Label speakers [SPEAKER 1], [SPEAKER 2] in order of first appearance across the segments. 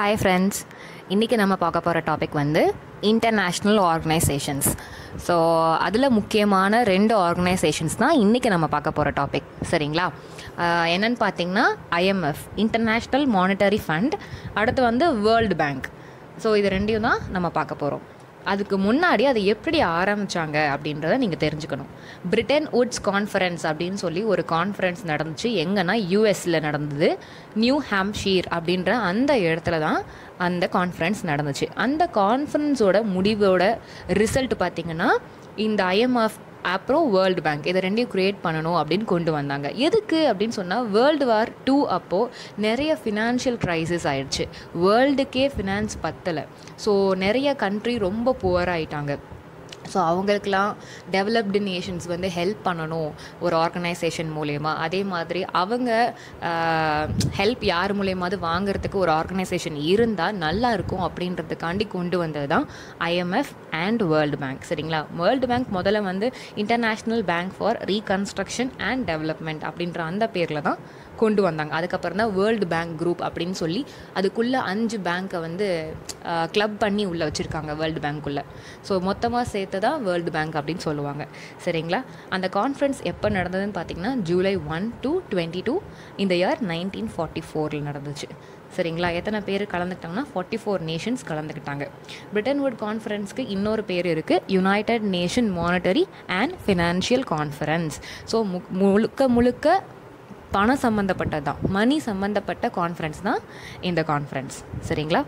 [SPEAKER 1] Hi friends, இன்றைக்கி நம்ம பார்க்க போகிற டாபிக் வந்து இன்டர்நேஷ்னல் ஆர்கனைசேஷன்ஸ். ஸோ அதில் முக்கியமான 2 ஆர்கனைசேஷன்ஸ் தான் இன்றைக்கி நம்ம பார்க்க போகிற டாபிக். சரிங்களா? என்னென்னு பார்த்தீங்கன்னா ஐஎம்எஃப், இன்டர்நேஷ்னல் மானிட்டரி ஃபண்ட், அடுத்து வந்து வேர்ல்டு பேங்க். ஸோ இது 2யும் தான் நம்ம பார்க்க போகிறோம். அதுக்கு முன்னாடி அது எப்படி ஆரம்பித்தாங்க அப்படின்றத நீங்கள் தெரிஞ்சுக்கணும். பிரிட்டன் வுட்ஸ் கான்ஃபரன்ஸ் அப்படின்னு சொல்லி ஒரு கான்ஃபரன்ஸ் நடந்துச்சு. எங்கன்னா யூஎஸில் நடந்தது. நியூ ஹாம்ப்ஷீர் அப்படின்ற அந்த இடத்துல தான் அந்த கான்ஃபரன்ஸ் நடந்துச்சு. அந்த கான்ஃபரன்ஸோட முடிவோட ரிசல்ட் பார்த்திங்கன்னா இந்த ஐஎம்எஃப் அப்புறம் வேர்ல்டு பேங்க் இதை 2யும் க்ரியேட் பண்ணணும் அப்படின்னு கொண்டு வந்தாங்க. எதுக்கு அப்படின்னு சொன்னால் வேர்ல்டு வார் 2 அப்போது நிறைய ஃபினான்ஷியல் க்ரைசிஸ் ஆயிடுச்சு. வேர்ல்டுக்கே ஃபினான்ஸ் பத்தலை. ஸோ நிறைய கண்ட்ரி ரொம்ப புவராகிட்டாங்க. ஸோ அவங்களுக்கெல்லாம் டெவலப்டு நேஷன்ஸ் வந்து ஹெல்ப் பண்ணணும் ஒரு ஆர்கனைசேஷன் மூலயமா. அதே மாதிரி அவங்க ஹெல்ப் யார் மூலயமாவது வாங்குறதுக்கு ஒரு ஆர்கனைசேஷன் இருந்தால் நல்லா இருக்கும் அப்படின்றதுக்காண்டி கொண்டு வந்தது தான் ஐஎம்எஃப் அண்ட் வேர்ல்டு பேங்க். சரிங்களா? வேர்ல்டு பேங்க் முதல்ல வந்து international bank for reconstruction and development அப்படின்ற அந்த பேரில் தான் கொண்டு வந்தாங்க. அதுக்கப்புறம் தான் வேர்ல்டு பேங்க் குரூப் அப்படின்னு சொல்லி அதுக்குள்ளே 5 பேங்க்கை வந்து கிளப் பண்ணி உள்ளே வச்சுருக்காங்க வேர்ல்டு பேங்க்குள்ளே. ஸோ மொத்தமாக சேர்த்து தான் வேர்ல்டு பேங்க் அப்படின்னு சொல்லுவாங்க. சரிங்களா? அந்த கான்ஃபரன்ஸ் எப்போ நடந்ததுன்னு பார்த்தீங்கன்னா July 1 to 22 இந்த இயர் 1944 நடந்துச்சு. சரிங்களா? எத்தனை பேர் கலந்துக்கிட்டாங்கன்னா 44 நேஷன்ஸ் கலந்துக்கிட்டாங்க. பிரிட்டன் வுட் கான்ஃபரன்ஸ்க்கு இன்னொரு பேர் இருக்குது, United nation monetary and financial conference. So முழுக்க பணம் சம்மந்தப்பட்டது தான், மணி சம்மந்தப்பட்ட கான்ஃபரன்ஸ் தான் இந்த கான்ஃபரன்ஸ். சரிங்களா?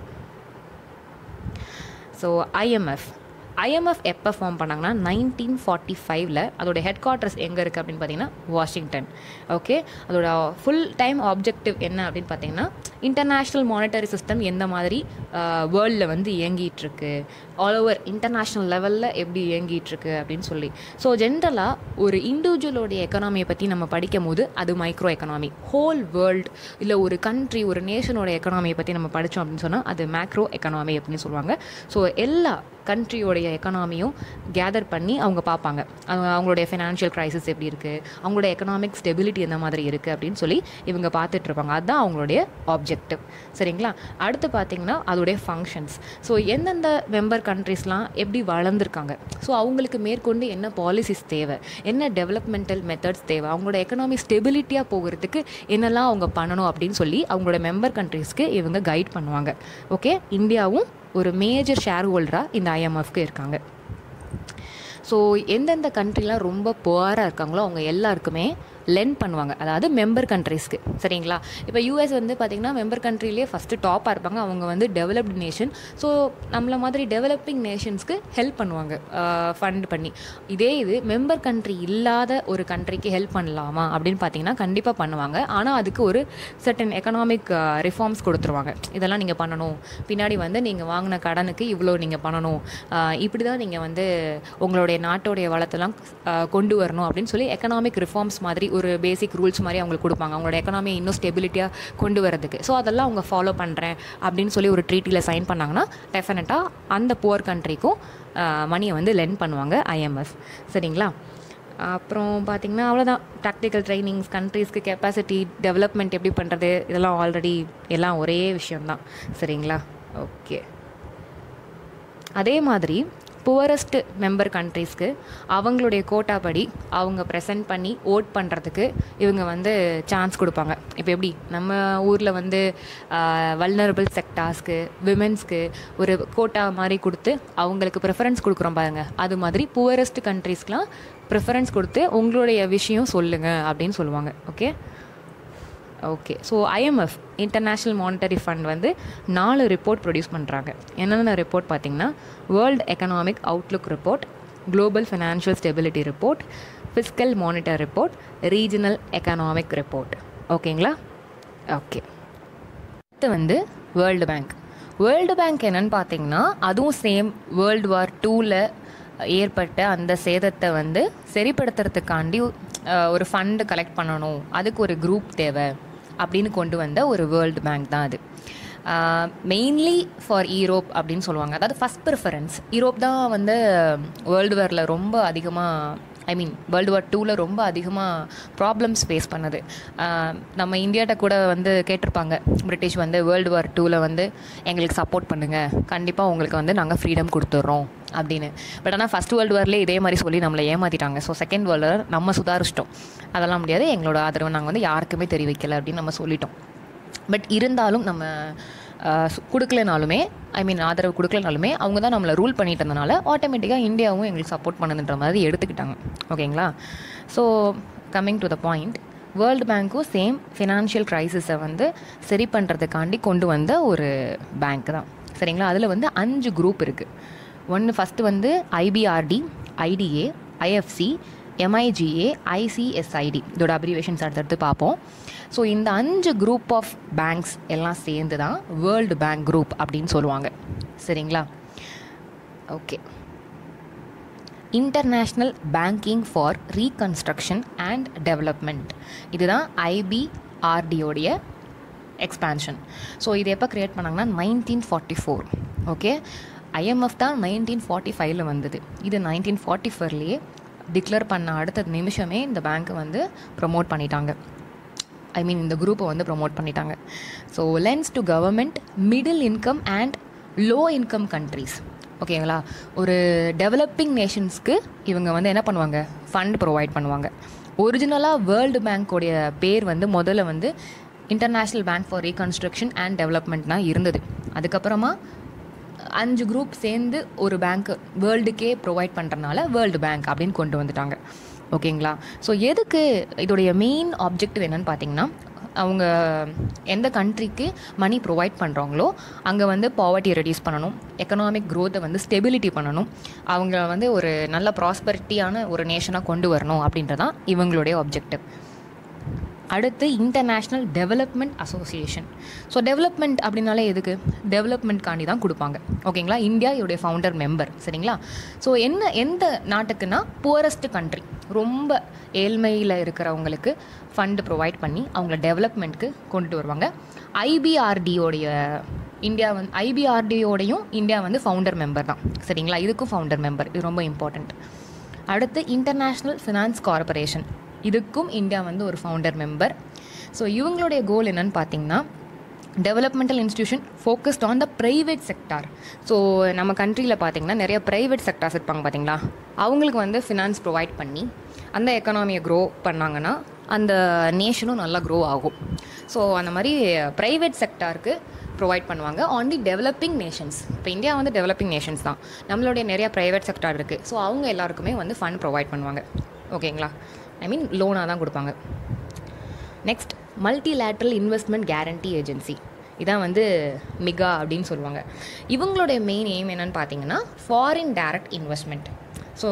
[SPEAKER 1] ஸோ ஐஎம்எஃப் எப்போ ஃபார்ம் பண்ணாங்கன்னா 1945. அதோட ஹெட் குவார்ட்டர்ஸ் எங்கே இருக்குது அப்படின்னு பார்த்தீங்கன்னா வாஷிங்டன். ஓகே, அதோட ஃபுல் டைம் ஆப்ஜெக்டிவ் என்ன அப்படின்னு பார்த்தீங்கன்னா இன்டர்நேஷ்னல் மானிட்டரி சிஸ்டம் எந்த மாதிரி வேர்ல்டில் வந்து இயங்கிகிட்ருக்கு, ஆல் ஓவர் இன்டர்நேஷ்னல் லெவலில் எப்படி இயங்கிகிட்ருக்கு அப்படின்னு சொல்லி. ஸோ ஜென்ரலாக ஒரு இண்டிவிஜுவலோடைய எக்கனாமியை பற்றி நம்ம படிக்கும் போது அது மைக்ரோ எக்கனாமி. ஹோல் வேர்ல்டு இல்லை ஒரு கண்ட்ரி ஒரு நேஷனோட எக்கனாமியை பற்றி நம்ம படித்தோம் அப்படின்னு சொன்னால் அது மேக்ரோ எக்கனாமி அப்படின்னு சொல்லுவாங்க. ஸோ எல்லா கண்ட்ரியோடைய எக்கனாமியும் கேதர் பண்ணி அவங்க பார்ப்பாங்க. அவங்களுடைய ஃபினான்ஷியல் க்ரைசிஸ் எப்படி இருக்குது, அவங்களோட எக்கனாமிக் ஸ்டெபிலிட்டி எந்த மாதிரி இருக்குது அப்படின்னு சொல்லி இவங்க பார்த்துட்ருப்பாங்க. அதுதான் அவங்களுடைய ஆப்ஜெக்டிவ். சரிங்களா? அடுத்து பார்த்திங்கன்னா அதோடைய ஃபங்க்ஷன்ஸ். ஸோ எந்தெந்த மெம்பர் கண்ட்ரிஸ்லாம் எப்படி வளர்ந்துருக்காங்க, ஸோ அவங்களுக்கு மேற்கொண்டு என்ன பாலிசிஸ் தேவை, என்ன டெவலப்மெண்டல் மெத்தட்ஸ் தேவை, அவங்களோட எக்கனாமிக் ஸ்டெபிலிட்டியாக போகிறதுக்கு என்னெல்லாம் அவங்க பண்ணணும் அப்படின்னு சொல்லி அவங்களோட மெம்பர் கண்ட்ரிஸ்க்கு இவங்க கைட் பண்ணுவாங்க. ஓகே, இந்தியாவும் ஒரு மேஜர் ஷேர் ஹோல்டராக இந்த ஐஎம்எஃப்க்கு இருக்காங்க. ஸோ எந்தெந்த கண்ட்ரிலாம் ரொம்ப புவராக இருக்காங்களோ அவங்க எல்லாருக்குமே லென் பண்ணுவாங்க, அதாவது மெம்பர் கண்ட்ரிஸ்க்கு. சரிங்களா? இப்போ யூஎஸ் வந்து பார்த்திங்கன்னா மெம்பர் கண்ட்ரிலேயே ஃபஸ்ட்டு டாப்பாக இருப்பாங்க. அவங்க வந்து டெவலப்டு நேஷன். ஸோ நம்மளை மாதிரி டெவலப்பிங் நேஷன்ஸ்க்கு ஹெல்ப் பண்ணுவாங்க ஃபண்ட் பண்ணி. இது மெம்பர் கண்ட்ரி இல்லாத ஒரு கண்ட்ரிக்கு ஹெல்ப் பண்ணலாமா அப்படின்னு பார்த்தீங்கன்னா கண்டிப்பாக பண்ணுவாங்க. ஆனால் அதுக்கு ஒரு சர்டன் எக்கனாமிக் ரிஃபார்ம்ஸ் கொடுத்துருவாங்க. இதெல்லாம் நீங்கள் பண்ணணும், பின்னாடி வந்து நீங்கள் வாங்கின கடனுக்கு இவ்வளோ நீங்கள் பண்ணணும், இப்படி தான் நீங்கள் வந்து உங்களுடைய நாட்டோடைய வளத்தெல்லாம் கொண்டு வரணும் அப்படின்னு சொல்லி எக்கனாமிக் ரிஃபார்ம்ஸ் மாதிரி ஒரு பேசிக் ரூல்ஸ் மாதிரி அவங்களுக்கு கொடுப்பாங்க, அவங்களோட எக்கனாமியை இன்னும் ஸ்டெபிலிட்டியாக கொண்டு வரதுக்கு. ஸோ அதெல்லாம் அவங்க ஃபாலோ பண்ணுறேன் அப்படின்னு சொல்லி ஒரு ட்ரீட்டியில் சைன் பண்ணாங்கன்னா டெஃபினட்டாக அந்த புவர் கண்ட்ரிக்கும் மணியை வந்து லென் பண்ணுவாங்க ஐஎம்எஃப். சரிங்களா? அப்புறம் பார்த்திங்கன்னா அவ்வளோதான். ப்ராக்டிக்கல் ட்ரைனிங்ஸ், கண்ட்ரீஸ்க்கு கெப்பாசிட்டி டெவலப்மெண்ட் எப்படி பண்ணுறது, இதெல்லாம் ஆல்ரெடி எல்லாம் ஒரே விஷயம்தான். சரிங்களா? ஓகே, அதே மாதிரி புவரஸ்ட் மெம்பர் கண்ட்ரீஸ்க்கு அவங்களுடைய கோட்டா படி அவங்க ப்ரெசென்ட் பண்ணி ஓட் பண்ணுறதுக்கு இவங்க வந்து சான்ஸ் கொடுப்பாங்க. இப்போ எப்படி நம்ம ஊரில் வந்து வல்னரபிள் செக்டார்ஸ்க்கு, விமென்ஸ்க்கு ஒரு கோட்டா மாதிரி கொடுத்து அவங்களுக்கு ப்ரிஃபரன்ஸ் கொடுக்குறோம் பாருங்கள், அது மாதிரி புவரஸ்ட் கண்ட்ரீஸ்க்கெலாம் ப்ரிஃபரன்ஸ் கொடுத்து உங்களுடைய விஷயம் சொல்லுங்கள் அப்படின்னு சொல்லுவாங்க. Okay, so IMF international monetary fund வந்து 4 ரிப்போர்ட் ப்ரொடியூஸ் பண்ணுறாங்க. என்னென்ன ரிப்போர்ட் பார்த்திங்கன்னா world economic Outlook report, global financial stability report, fiscal monitor report, regional economic report. ஓகேங்களா? ஓகே, அடுத்து வந்து வேர்ல்டு பேங்க். வேர்ல்டு பேங்க் என்னென்னு பார்த்தீங்கன்னா அதுவும் சேம் வேர்ல்டு வார் 2ல் ஏற்பட்ட அந்த சேதத்தை வந்து சரிப்படுத்துறதுக்காண்டி ஒரு ஃபண்டு கலெக்ட் பண்ணணும், அதுக்கு ஒரு குரூப் தேவை அப்படின்னு கொண்டு வந்த ஒரு வேர்ல்டு பேங்க் தான் அது. மெயின்லி ஃபார் யூரோப் அப்படின்னு சொல்லுவாங்க. அதாவது ஃபஸ்ட் ப்ரிஃபரன்ஸ் யூரோப் தான் வந்து வேர்ல்டு வாரில் ரொம்ப அதிகமாக ஐ மீன் வேர்ல்டு வார் 2ல் ரொம்ப அதிகமாக ப்ராப்ளம்ஸ் ஃபேஸ் பண்ணது. நம்ம இந்தியாட்ட கூட வந்து கேட்டிருப்பாங்க பிரிட்டிஷ் வந்து வேர்ல்டு வார் 2ல் வந்து எங்களுக்கு சப்போர்ட் பண்ணுங்கள், கண்டிப்பாக உங்களுக்கு வந்து நாங்கள் ஃப்ரீடம் கொடுத்துட்றோம் அப்படின்னு. பட் ஆனால் ஃபஸ்ட் வேர்ல்டு வார்லேயே இதே மாதிரி சொல்லி நம்மளை ஏமாற்றிட்டாங்க. ஸோ செகண்ட் வேர்ல்டு வார் நம்ம சுதாரிச்சிட்டோம், அதெல்லாம் முடியாது, எங்களோட ஆதரவை நாங்கள் வந்து யாருக்குமே தெரிவிக்கலை அப்படின்னு நம்ம சொல்லிட்டோம். பட் இருந்தாலும் நம்ம கொடுக்கலனாலுமே, ஐ மீன் ஆதரவு கொடுக்கலனாலுமே அவங்க தான் நம்மளை ரூல் பண்ணிட்டு இருந்தனால ஆட்டோமேட்டிக்காக இந்தியாவும் எங்களுக்கு சப்போர்ட் பண்ணுதுன்ற மாதிரி எடுத்துக்கிட்டாங்க. ஓகேங்களா? So coming to the point, world பேங்க்கும் சேம் ஃபினான்ஷியல் க்ரைசிஸை வந்து சரி பண்ணுறதுக்காண்டி கொண்டு வந்த ஒரு பேங்க் தான். சரிங்களா? அதில் வந்து 5 குரூப் இருக்குது. ஃபஸ்ட்டு வந்து IBRD, IDA, IFC, MIGA, ICSID. இதோட அப்ரிவேஷன்ஸ் அடுத்தடுத்து பார்ப்போம். ஸோ இந்த 5 குரூப் ஆஃப் பேங்க்ஸ் எல்லாம் சேர்ந்து தான் வேர்ல்டு பேங்க் குரூப் அப்படின்னு சொல்லுவாங்க. சரிங்களா? Okay. International banking for reconstruction and development, இதுதான் IBRDயோடைய எக்ஸ்பான்ஷன். ஸோ இது எப்போ க்ரியேட் பண்ணாங்கன்னா 1944. ஓகே. IMF தான் 1945 வந்தது. இது 1944லேயே டிக்ளேர் பண்ண அடுத்த நிமிஷமே இந்த பேங்க்கை வந்து ப்ரொமோட் பண்ணிட்டாங்க. ஐ மீன் இந்த குரூப்பை வந்து ப்ரொமோட் பண்ணிட்டாங்க. So lens to government, middle income and low income countries. ஓகேங்களா? ஒரு டெவலப்பிங் நேஷன்ஸ்க்கு இவங்க வந்து என்ன பண்ணுவாங்க, ஃபண்ட் ப்ரொவைட் பண்ணுவாங்க. ஒரிஜினலாக வேர்ல்டு பேங்க்கோடைய பேர் வந்து முதல்ல வந்து international bank for reconstruction and டெவலப்மெண்ட்னா இருந்தது. அதுக்கப்புறமா 5 குரூப் சேர்ந்து ஒரு பேங்க் வேர்ல்டுக்கே ப்ரொவைட் பண்ணுறனால வேர்ல்டு பேங்க் அப்படின்னு கொண்டு வந்துட்டாங்க. ஓகேங்களா? ஸோ எதுக்கு இதோடைய மெயின் ஆப்ஜெக்டிவ் என்னென்னு பார்த்தீங்கன்னா, அவங்க எந்த கண்ட்ரிக்கு மணி ப்ரொவைட் பண்ணுறாங்களோ அங்கே வந்து பாவர்ட்டியை ரெடியூஸ் பண்ணணும், எக்கனாமிக் க்ரோத்தை வந்து ஸ்டெபிலிட்டி பண்ணணும், அவங்க வந்து ஒரு நல்ல ப்ராஸ்பரிட்டியான ஒரு நேஷனாக கொண்டு வரணும் அப்படின்றதான் இவங்களுடைய ஆப்ஜெக்டிவ். அடுத்து international development association. So development அப்படின்னாலே எதுக்கு, டெவலப்மெண்ட்காண்டி தான் கொடுப்பாங்க. ஓகேங்களா? இந்தியா இதோடைய ஃபவுண்டர் மெம்பர். சரிங்களா? ஸோ எந்த நாட்டுக்குன்னா புவரஸ்ட் கண்ட்ரி, ரொம்ப ஏழ்மையில் இருக்கிறவங்களுக்கு ஃபண்டு ப்ரொவைட் பண்ணி அவங்கள டெவலப்மெண்ட்க்கு கொண்டுட்டு வருவாங்க. ஐபிஆர்டியோடையும் இந்தியா வந்து ஃபவுண்டர் மெம்பர் தான். சரிங்களா? இதுக்கும் ஃபவுண்டர் மெம்பர், இது ரொம்ப இம்பார்ட்டண்ட். அடுத்து இன்டர்நேஷ்னல் ஃபினான்ஸ் கார்பரேஷன், இதுக்கும் இந்தியா வந்து ஒரு ஃபவுண்டர் மெம்பர். ஸோ இவங்களுடைய கோல் என்னன்னு பார்த்தீங்கன்னா, developmental institution focused on the private sector. So நம்ம கண்ட்ரியில் பார்த்திங்கன்னா நிறைய ப்ரைவேட் செக்டார்ஸ் இருப்பாங்க பார்த்தீங்களா, அவங்களுக்கு வந்து ஃபினான்ஸ் ப்ரொவைட் பண்ணி அந்த எக்கனாமியை க்ரோ பண்ணாங்கன்னா அந்த நேஷனும் நல்லா க்ரோ ஆகும். ஸோ அந்த மாதிரி ப்ரைவேட் செக்டாருக்கு ப்ரொவைட் பண்ணுவாங்க ஆன் தி டெவலப்பிங் நேஷன்ஸ். இப்போ இந்தியா வந்து டெவலப்பிங் நேஷன்ஸ் தான், நம்மளுடைய நிறையா ப்ரைவேட் செக்டார் இருக்குது. ஸோ அவங்க எல்லாருக்குமே வந்து ஃபண்ட் ப்ரொவைட் பண்ணுவாங்க. ஓகேங்களா? ஐ மீன் லோனாக தான் கொடுப்பாங்க. Next multilateral investment guarantee agency, இதான் வந்து மிகா அப்படின்னு சொல்லுவாங்க. இவங்களுடைய மெயின் எய்ம் என்னென்னு பார்த்தீங்கன்னா foreign direct investment. So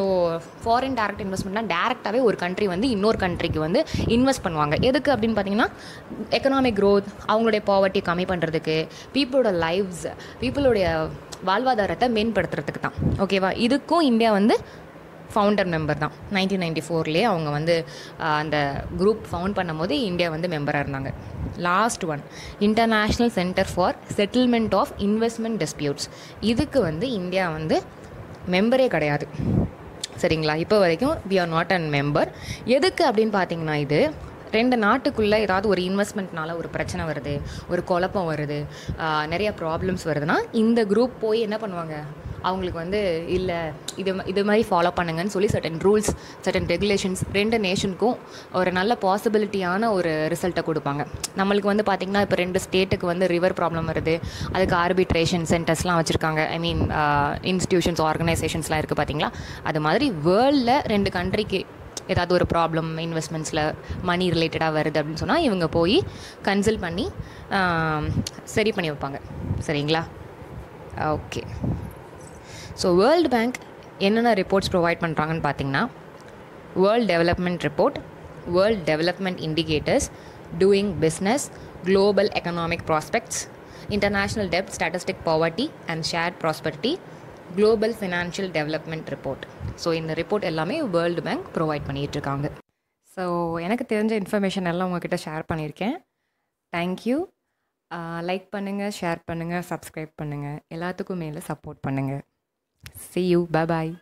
[SPEAKER 1] foreign direct இன்வெஸ்ட்மெண்ட்னா டேரெக்டாகவே ஒரு கண்ட்ரி வந்து இன்னொரு கண்ட்ரிக்கு வந்து இன்வெஸ்ட் பண்ணுவாங்க. எதுக்கு அப்படின்னு பார்த்தீங்கன்னா எக்கனாமிக் க்ரோத், அவங்களுடைய பாவர்ட்டி கம்மி பண்ணுறதுக்கு, பீப்புளுடைய வாழ்வாதாரத்தை மேம்படுத்துறதுக்கு தான். ஓகேவா? இதுக்கும் இந்தியா வந்து ஃபவுண்டர் மெம்பர் தான். 1994லேயே அவங்க வந்து அந்த குரூப் ஃபவுண்ட் பண்ணும் போது இந்தியா வந்து மெம்பராக இருந்தாங்க. Last one international centre for settlement of investment disputes, இதுக்கு வந்து இந்தியா வந்து மெம்பரே கிடையாது. சரிங்களா? இப்போ வரைக்கும் we are not an member. எதுக்கு அப்படின்னு பார்த்தீங்கன்னா, இது 2 நாட்டுக்குள்ளே ஏதாவது ஒரு இன்வெஸ்ட்மெண்ட்னால ஒரு பிரச்சனை வருது, ஒரு குழப்பம் வருது, நிறைய ப்ராப்ளம்ஸ் வருதுன்னா இந்த குரூப் போய் என்ன பண்ணுவாங்க, அவங்களுக்கு வந்து இல்லை இது மாதிரி ஃபாலோ பண்ணுங்கன்னு சொல்லி சர்டன் ரூல்ஸ், சர்டன் ரெகுலேஷன்ஸ் 2 நேஷனுக்கும் ஒரு நல்ல பாசிபிலிட்டியான ஒரு ரிசல்ட்டை கொடுப்பாங்க. நம்மளுக்கு வந்து பார்த்திங்கன்னா இப்போ 2 ஸ்டேட்டுக்கு வந்து ரிவர் ப்ராப்ளம் வருது, அதுக்கு ஆர்பிட்ரேஷன் சென்டர்ஸ்லாம் வச்சுருக்காங்க. ஐ மீன் இன்ஸ்டிடியூஷன்ஸ், ஆர்கனைசேஷன்ஸ்லாம் இருக்குது பார்த்தீங்களா. அது மாதிரி வேர்ல்டில் 2 கண்ட்ரிக்கு ஏதாவது ஒரு ப்ராப்ளம் இன்வெஸ்ட்மெண்ட்ஸில் மணி ரிலேட்டடாக வருது அப்படின்னு சொன்னால் இவங்க போய் கன்சல்ட் பண்ணி சரி பண்ணி வைப்பாங்க. சரிங்களா? ஓகே. ஸோ வேர்ல்டு பேங்க் என்னென்ன ரிப்போர்ட்ஸ் ப்ரொவைட் பண்ணுறாங்கன்னு பார்த்தீங்கன்னா, world development report, world development indicators, doing business, global economic prospects, international dept, statistic poverty and shirt prosperity, global financial development report. So இந்த ரிப்போர்ட் எல்லாமே வேர்ல்டு பேங்க் ப்ரொவைட் பண்ணிகிட்ருக்காங்க. So எனக்கு தெரிஞ்ச information எல்லாம் உங்ககிட்ட share பண்ணியிருக்கேன். தேங்க்யூ. லைக் பண்ணுங்கள், share பண்ணுங்கள், சப்ஸ்கிரைப் பண்ணுங்கள், எல்லாத்துக்கும் மேலே சப்போர்ட் பண்ணுங்கள். See you. Bye bye.